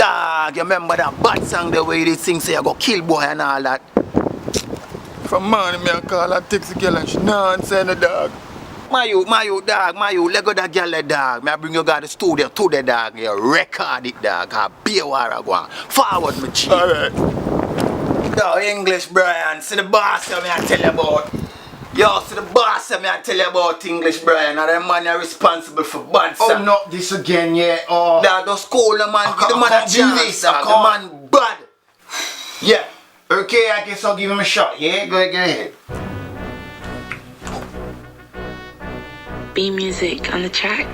Dog, you remember that bad song the way they sing say you go kill boy and all that? From morning me I call her taxi girl and she non-send the dog. My you, dog, let go that girl the dog. Me I bring you guys to the studio to the dog. You record it, dog. A beer war go on. Forward, me chief. Alright. Yo, English Brian, see the boss me I tell you about. Yo, see the boss me I tell you about English Brian. And the man are responsible for bad Oh, song. not this again, yeah. Oh. Dog, just call the man. Give the man a can't do chance. this, Dog. The man bad. Yeah. Okay, I guess I'll give him a shot, yeah? Go ahead. B Music on the track.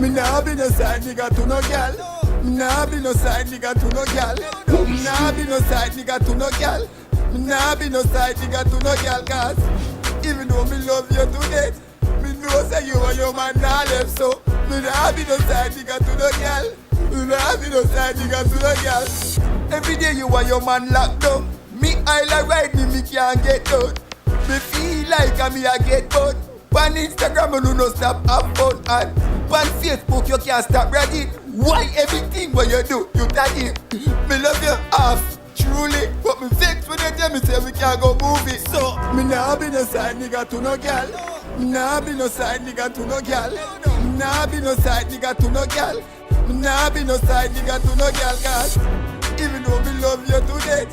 Me nah be no side nigga to no gal. Me nah be no side nigga to no gal. Me nah be no side nigga to no gal. Me nah be no side nigga to no gal, cause even though me love you to death, me know say you and your man nah left, so me nah be no side nigga to no gal. Me nah be no side nigga to no gal. Every day you and your man locked down. Me island ride me can't get done. Me feel like me a get burned. On Instagram you no stop have fun, and on Facebook you can't stop bragging. Why everything what you do, you tag it. Me love you half, truly, but me vex when they tell me say we can't go movie. So me nah be no side nigga to no gal. Me nah be no side nigga to no gal. Me nah be no side nigga to no gal. Me nah be no side nigga to no gal, cause even though me love you to death,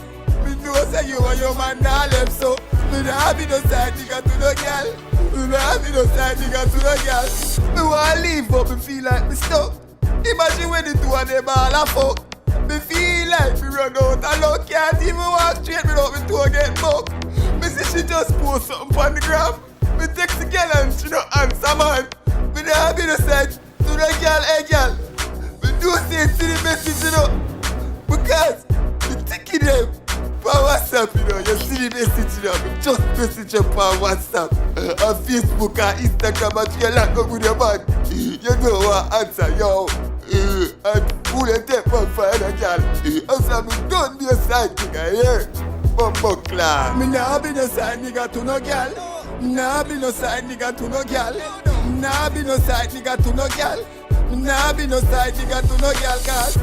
me know say you and your man nah left, so me nah be no side nigga to no gal. Me nah be no side nigga to no gal. Me wanna leave but me feel like me stuck. Imagine when the two of them all a fuck. Me feel like me run out of luck. Can't even walk straight without me toe get bucked. Me see she just post something on the gram. Me text the girl and she no answer, man. Me nah be no side to the girl, hey girl. Me do say to the message, you know, because me taking them on WhatsApp, you know. You see the message, you know. Me just message up on WhatsApp, on Facebook and Instagram, and you lock up with your man. You know what answer, yo. And pull a tape on fire, girl. And so me don't be a side nigga, yeah. Bumbo clap. Me nah be no side nigga to no girl. Me nah be no side nigga to no girl. Me nah be no side nigga to no girl. Me nah be no side nigga to no girl, cause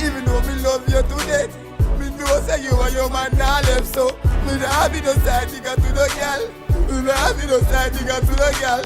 even though me love you to death, me know say you and your man nah left, so me nah be no side nigga to no girl. Me nah be no side nigga to no girl.